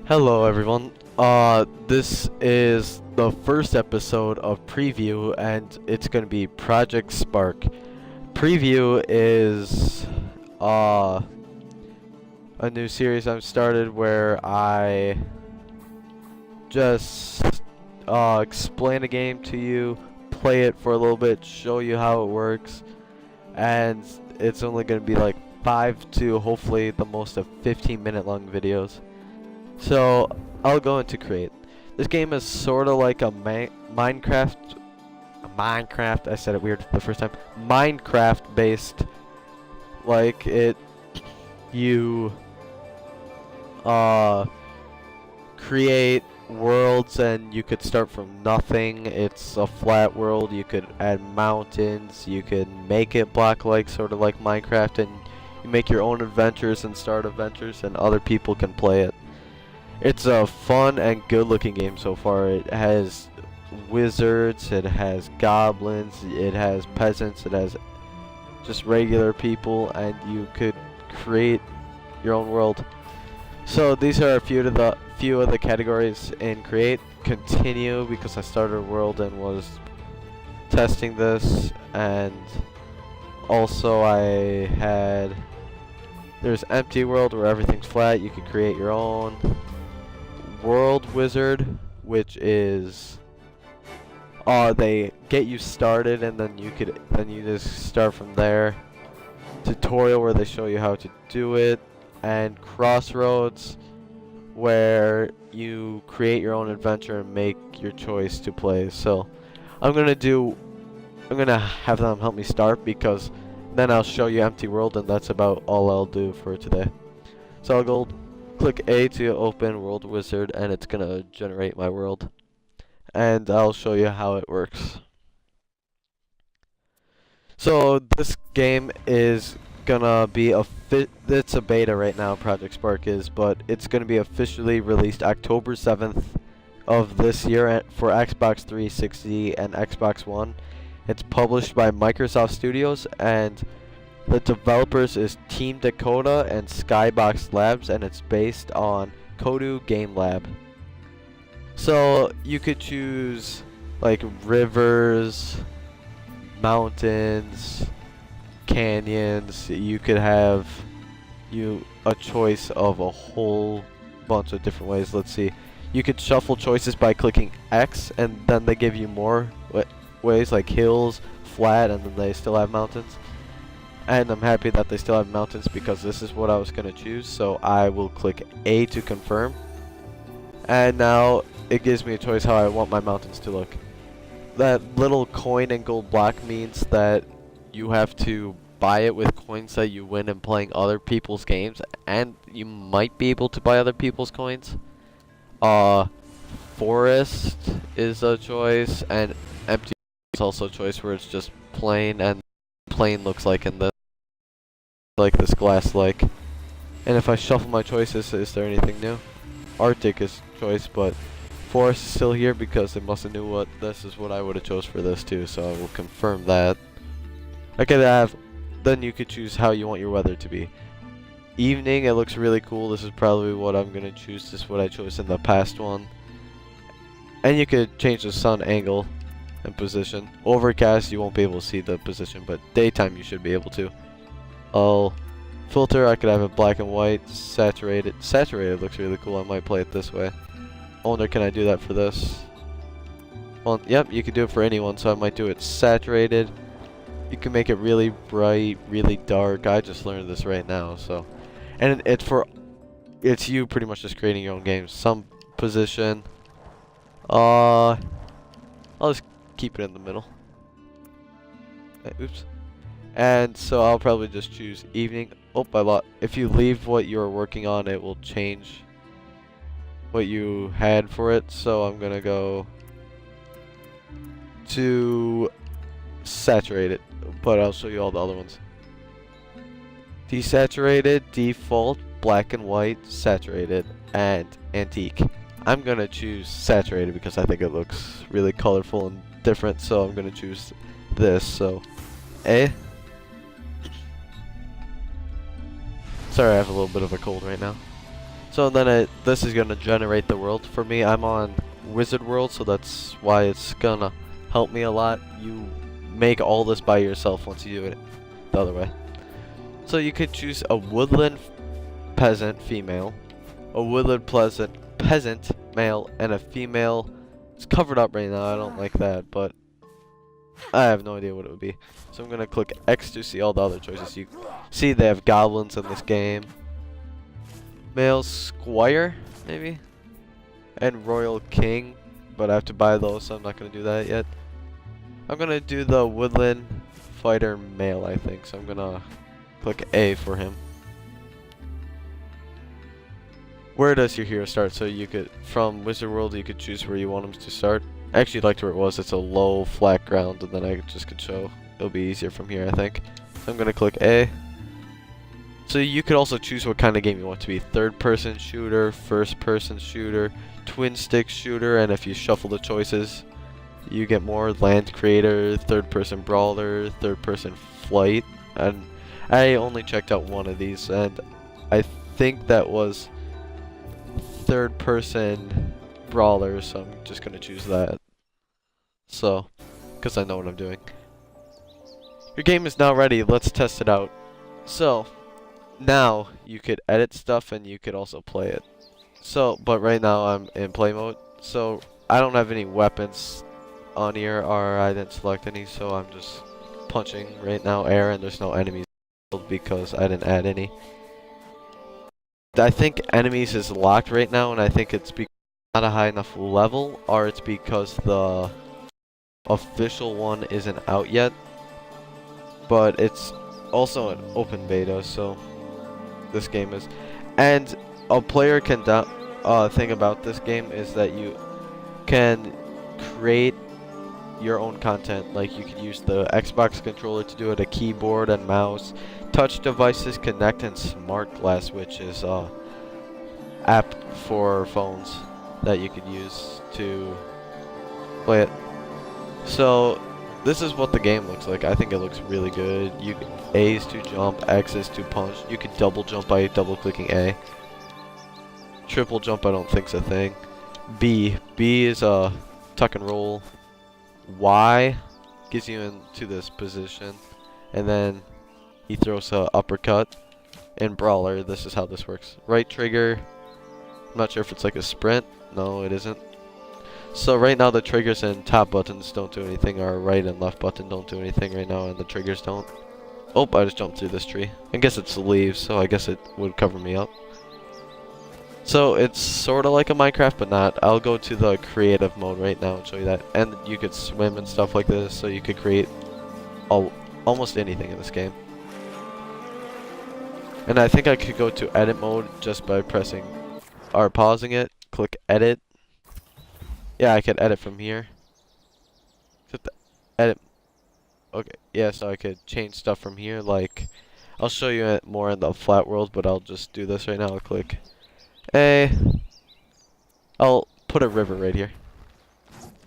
Hello everyone. This is the first episode of Preview and it's gonna be Project Spark. Preview is a new series I've started where I just explain a game to you, play it for a little bit, show you how it works, and it's only gonna be like 5 to hopefully the most of 15-minute long videos. So I'll go into create. This game is sort of like a Minecraft. I said it weird the first time. Minecraft based, like you create worlds and you could start from nothing. It's a flat world. You could add mountains. You could make it block-like, sort of like Minecraft, and you make your own adventures and start adventures, and other people can play it. It's a fun and good looking game so far. It has wizards, it has goblins, it has peasants, it has just regular people, and you could create your own world. So these are a few of the categories in create. Continue, because I started a world and was testing this, and also there's empty world where everything's flat, you can create your own. World Wizard, which is they get you started and then you just start from there. Tutorial, where they show you how to do it. And Crossroads, where you create your own adventure and make your choice to play. So I'm gonna have them help me start, because then I'll show you empty world, and that's about all I'll do for today. So I'll go click A to open World Wizard, and it's gonna generate my world, and I'll show you how it works. So this game is gonna be it's a beta right now, Project Spark is, but it's gonna be officially released October 7th of this year for Xbox 360 and Xbox One. It's published by Microsoft Studios, and the developers is Team Dakota and Skybox Labs, and it's based on Kodu Game Lab. So you could choose like rivers, mountains, canyons. You could have a choice of a whole bunch of different ways. Let's see. You could shuffle choices by clicking X, and then they give you more ways, like hills, flat, and then they still have mountains. And I'm happy that they still have mountains, because this is what I was going to choose. So I will click A to confirm. And now it gives me a choice how I want my mountains to look. That little coin and gold block means that you have to buy it with coins that you win in playing other people's games. And you might be able to buy other people's coins. Forest is a choice, and empty is also a choice, where it's just plain, and plain looks like in this glass like. And if I shuffle my choices, is there anything new? Arctic is choice, but forest is still here, because they must have knew what this is what I would have chose for this too, so I will confirm that. Then you could choose how you want your weather to be. Evening, it looks really cool. This is probably what I'm gonna choose. This is what I chose in the past one. And you could change the sun angle and position. Overcast, you won't be able to see the position, but daytime you should be able to. I'll filter, I could have it black and white. Saturated looks really cool. I might play it this way. I wonder, can I do that for this? Well, yep, you can do it for anyone, so I might do it saturated. You can make it really bright, really dark. I just learned this right now, so. And it's you pretty much just creating your own games. Some position. I'll just keep it in the middle. Oops. And so I'll probably just choose evening. Oh, if you leave what you're working on, it will change what you had for it. So I'm gonna go to saturated, but I'll show you all the other ones. Desaturated, default, black and white, saturated, and antique. I'm gonna choose saturated because I think it looks really colorful and different, so I'm gonna choose this. So A. Sorry, I have a little bit of a cold right now. So then this is gonna generate the world for me. I'm on Wizard World, so that's why it's gonna help me a lot. You make all this by yourself once you do it the other way. So you could choose a woodland peasant female, a woodland peasant male, and a female. It's covered up right now. I don't like that, but I have no idea what it would be. So I'm gonna click X to see all the other choices. You see they have goblins in this game. Male squire, maybe? And royal king, but I have to buy those, so I'm not gonna do that yet. I'm gonna do the woodland fighter male, I think, so I'm gonna click A for him. Where does your hero start? So you could, from Wizard World, you could choose where you want him to start. I actually liked where it was. It's a low, flat ground, and then I just could show. It'll be easier from here, I think. So I'm gonna click A. So you could also choose what kind of game you want to be. Third-person shooter, first-person shooter, twin-stick shooter, and if you shuffle the choices, you get more. Land creator, third-person brawler, third-person flight. And I only checked out one of these, and I think that was third-person brawler, so I'm just going to choose that. So, because I know what I'm doing. Your game is now ready. Let's test it out. So, now you could edit stuff and you could also play it. So, but right now I'm in play mode. So, I don't have any weapons on here, or I didn't select any, so I'm just punching right now air, and there's no enemies because I didn't add any. I think enemies is locked right now, and I think it's because not a high enough level, or it's because the official one isn't out yet. But it's also an open beta, so this game is. And a player can thing about this game is that you can create your own content. Like you could use the Xbox controller to do it, a keyboard and mouse, touch devices, Connect, and Smart Glass, which is app for phones that you could use to play it. So this is what the game looks like. I think it looks really good. A is to jump, X is to punch. You could double jump by double clicking A. Triple jump I don't think's a thing. B is a tuck and roll. Y gets you into this position, and then he throws a uppercut. In Brawler, this is how this works. Right trigger, I'm not sure if it's like a sprint. No, it isn't. So right now the triggers and top buttons don't do anything, our right and left button don't do anything right now, and the triggers don't. Oh, I just jumped through this tree. I guess it's leaves, so I guess it would cover me up. So it's sort of like a Minecraft, but not. I'll go to the creative mode right now and show you that. And you could swim and stuff like this, so you could create almost anything in this game. And I think I could go to edit mode just by pressing or pausing it. Click edit. Yeah, I could edit from here. Edit. Okay, yeah, so I could change stuff from here. Like, I'll show you it more in the flat world, but I'll just do this right now. I'll click A. I'll put a river right here.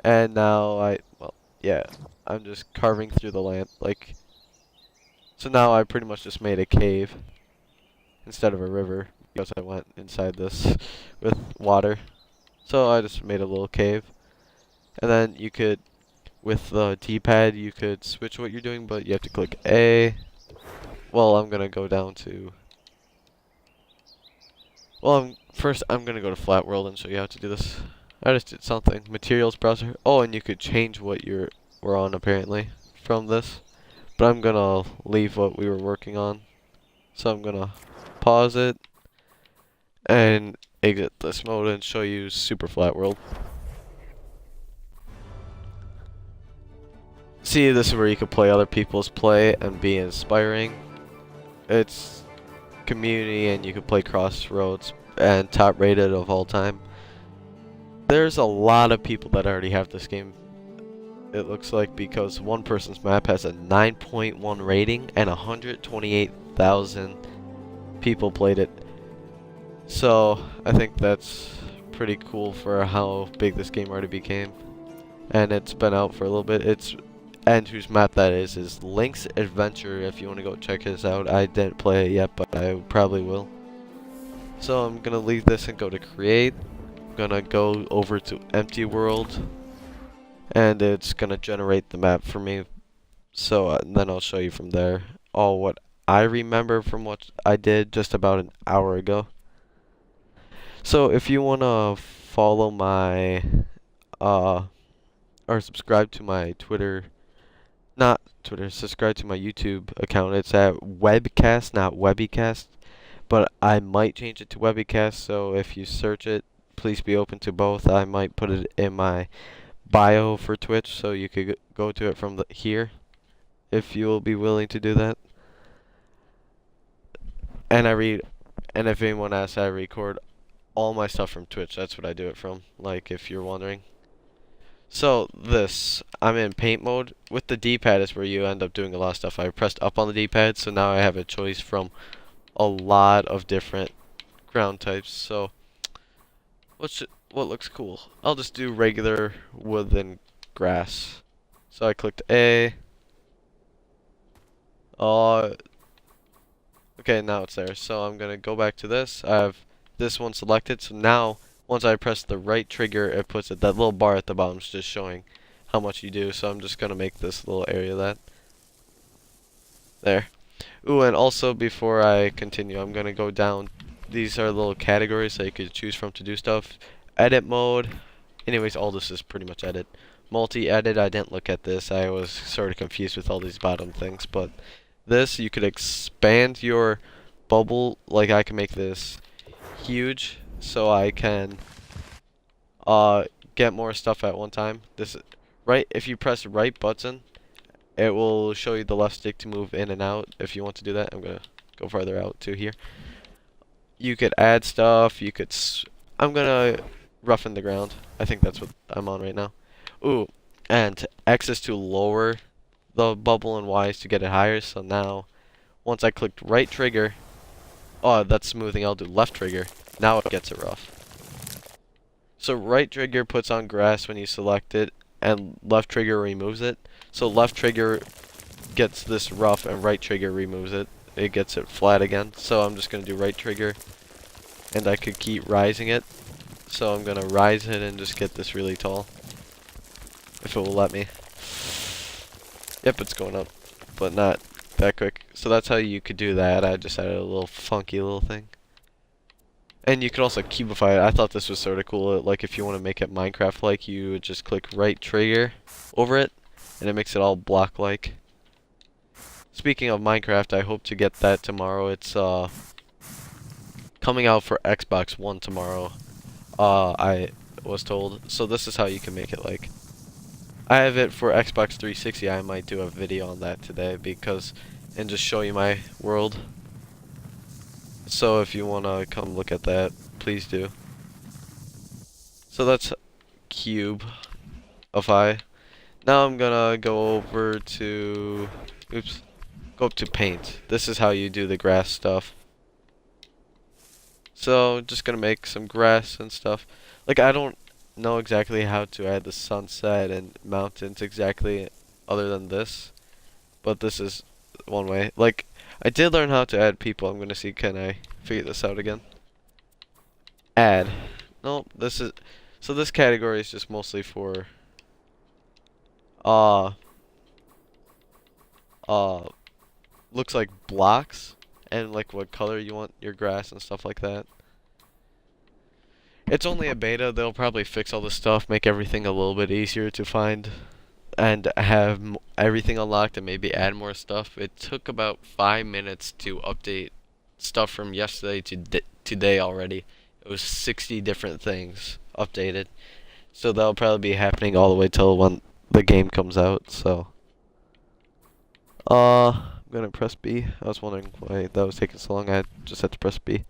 And now well, yeah, I'm just carving through the land. Like, so now I pretty much just made a cave instead of a river because I went inside this with water. So I just made a little cave. And then you could, with the D-pad, you could switch what you're doing, but you have to click A. Well, I'm going to go down to... Well, first I'm going to go to Flat World and show you how to do this. I just did something. Materials browser. Oh, and you could change what we're on, apparently, from this. But I'm going to leave what we were working on. So I'm going to pause it and exit this mode and show you Super Flat World. See, this is where you can play other people's play and be inspiring. It's community, and you can play Crossroads and top rated of all time. There's a lot of people that already have this game, it looks like, because one person's map has a 9.1 rating and 128,000 people played it. So I think that's pretty cool for how big this game already became. And it's been out for a little bit. And whose map that is Link's Adventure, if you want to go check this out. I didn't play it yet, but I probably will. So I'm gonna leave this and go to create. I'm gonna go over to empty world, and it's gonna generate the map for me. So then I'll show you from there all what I remember from what I did just about an hour ago. So if you wanna follow my or subscribe to my Twitter, not Twitter, subscribe to my YouTube account. It's at Webcast, not Webbycast, but I might change it to Webbycast. So if you search it, please be open to both. I might put it in my bio for Twitch, so you could go to it from here, if you will be willing to do that. And and if anyone asks, I record all my stuff from Twitch. That's what I do it from, like, if you're wondering. So I'm in paint mode. With the D-pad is where you end up doing a lot of stuff. I pressed up on the D-pad, so now I have a choice from a lot of different ground types. So what looks cool? I'll just do regular wood and grass. So I clicked A. Okay, now it's there. So I'm gonna go back to this. I have this one selected. So now, once I press the right trigger, it puts it. That little bar at the bottom is just showing how much you do. So I'm just gonna make this little area that. There. Ooh, and also before I continue, I'm gonna go down. These are little categories that you could choose from to do stuff. Edit mode. Anyways, all this is pretty much edit. Multi-edit, I didn't look at this. I was sort of confused with all these bottom things, but this, you could expand your bubble. Like, I can make this huge, so I can get more stuff at one time. If you press right button, it will show you the left stick to move in and out. If you want to do that, I'm gonna go farther out to here. You could add stuff. I'm gonna roughen the ground. I think that's what I'm on right now. Ooh, and X is to lower the bubble and Y is to get it higher. So now, once I clicked right trigger, oh, that's smoothing. I'll do left trigger. Now it gets it rough. So right trigger puts on grass when you select it, and left trigger removes it. So left trigger gets this rough, and right trigger removes it. It gets it flat again. So I'm just gonna do right trigger, and I could keep rising it. So I'm gonna rise it and just get this really tall, if it will let me. Yep, it's going up, but not that quick. So that's how you could do that. I just added a little funky little thing. And you could also cubify it. I thought this was sort of cool. Like, if you want to make it Minecraft-like, you would just click right trigger over it, and it makes it all block-like. Speaking of Minecraft, I hope to get that tomorrow. It's coming out for Xbox One tomorrow, I was told. So this is how you can make it like. I have it for Xbox 360. I might do a video on that today and just show you my world. So if you want to come look at that, please do. So that's cube of I. Now I'm gonna go over to, go up to paint. This is how you do the grass stuff. So just gonna make some grass and stuff. Like, I don't know exactly how to add the sunset and mountains exactly other than this, but this is one way. Like, I did learn how to add people. I'm gonna see, can I figure this out again? Add. No, so this category is just mostly for looks like blocks and like what color you want your grass and stuff like that. It's only a beta. They'll probably fix all this stuff, make everything a little bit easier to find, and have everything unlocked and maybe add more stuff. It took about 5 minutes to update stuff from yesterday to today already. It was 60 different things updated. So that'll probably be happening all the way till when the game comes out. So I'm gonna press B. I was wondering why that was taking so long. I just had to press B.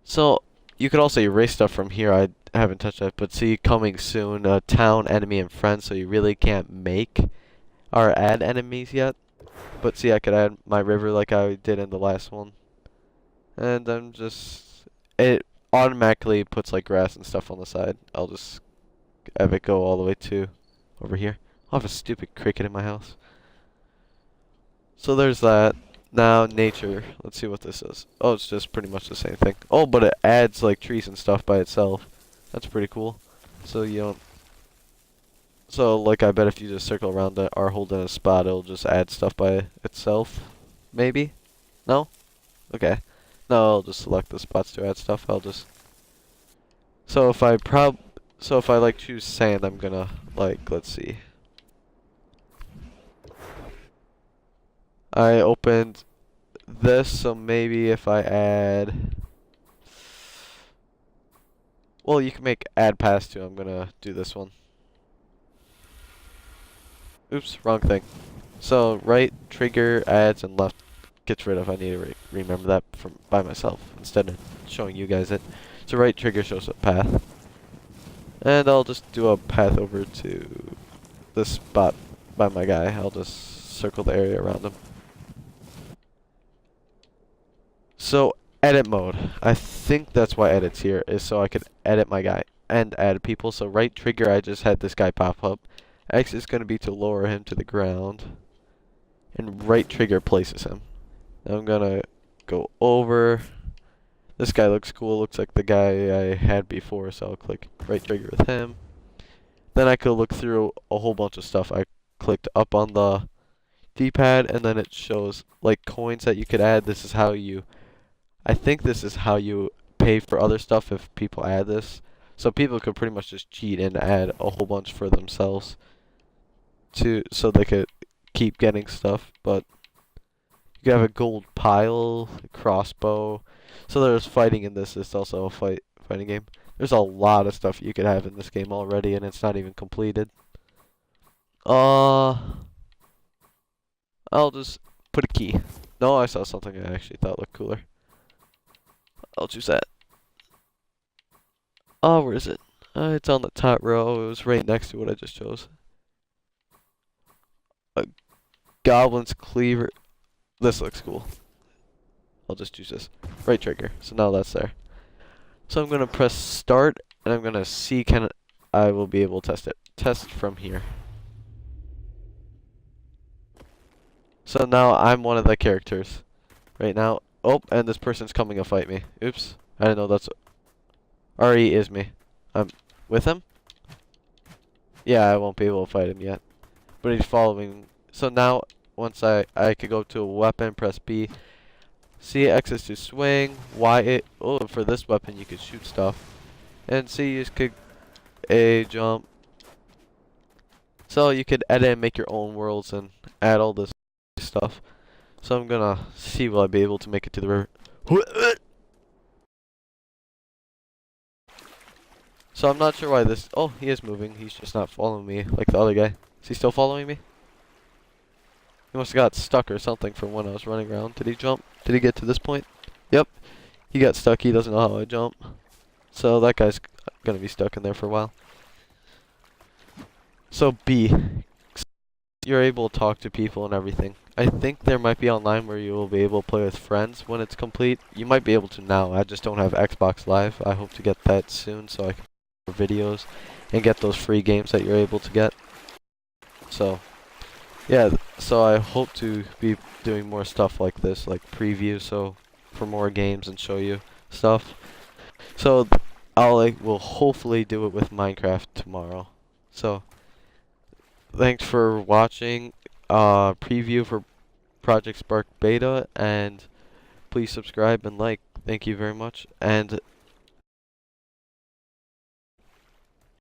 So you could also erase stuff from here. I haven't touched that, but see, coming soon, town, enemy, and friends. So you really can't make or add enemies yet. But see, I could add my river like I did in the last one. And I'm it automatically puts like grass and stuff on the side. I'll just have it go all the way to over here. I'll have a stupid cricket in my house. So there's that. Now nature. Let's see what this is. Oh, it's just pretty much the same thing. Oh, but it adds like trees and stuff by itself. That's pretty cool. So you don't. So like I bet if you just circle around it or hold in a spot, it'll just add stuff by itself. Maybe? No? Okay. No, I'll just select the spots to add stuff. I'll just. So if I like choose sand, I'm gonna like let's see. I opened this, so maybe if I add. Well, you can make add pass to. I'm gonna do this one. Oops, wrong thing. So right trigger adds and left gets rid of. I need to remember that from by myself instead of showing you guys it. So right trigger shows a path. And I'll just do a path over to this spot by my guy. I'll just circle the area around him. So edit mode. I think that's why edit's here, is so I could edit my guy and add people. So right trigger, I just had this guy pop up. X is going to be to lower him to the ground. And right trigger places him. Now I'm going to go over. This guy looks cool. Looks like the guy I had before, so I'll click right trigger with him. Then I could look through a whole bunch of stuff. I clicked up on the D-pad, and then it shows like coins that you could add. This is how you, I think this is how you pay for other stuff if people add this. So people could pretty much just cheat and add a whole bunch for themselves so they could keep getting stuff. But you could have a gold pile, a crossbow. So there's fighting in this. It's also a fighting game. There's a lot of stuff you could have in this game already, and it's not even completed. I'll just put a key. No, I saw something I actually thought looked cooler. I'll choose that. Oh, where is it? It's on the top row. It was right next to what I just chose. A Goblin's Cleaver. This looks cool. I'll just choose this. Right trigger. So now that's there. So I'm going to press start, and I'm going to see I will be able to test it. Test from here. So now I'm one of the characters. Right now. Oh, and this person's coming to fight me. Oops. I didn't know that's... RE is me. I'm with him? Yeah, I won't be able to fight him yet. But he's following. So now, once I could go to a weapon, press B. C, X is to swing. Y, for this weapon you could shoot stuff. And C, you could A, jump. So you could edit and make your own worlds and add all this stuff. So I'm gonna see will I be able to make it to the river. So I'm not sure why this... Oh, he is moving. He's just not following me like the other guy. Is he still following me? He must have got stuck or something from when I was running around. Did he jump? Did he get to this point? Yep. He got stuck. He doesn't know how I jump. So that guy's gonna be stuck in there for a while. So B. You're able to talk to people and everything. I think there might be online where you will be able to play with friends when it's complete. You might be able to now. I just don't have Xbox Live. I hope to get that soon so I can videos and get those free games that you're able to get. So yeah, so I hope to be doing more stuff like this, like preview, so for more games and show you stuff. So will hopefully do it with Minecraft tomorrow. So thanks for watching preview for Project Spark Beta, and please subscribe and like. Thank you very much. And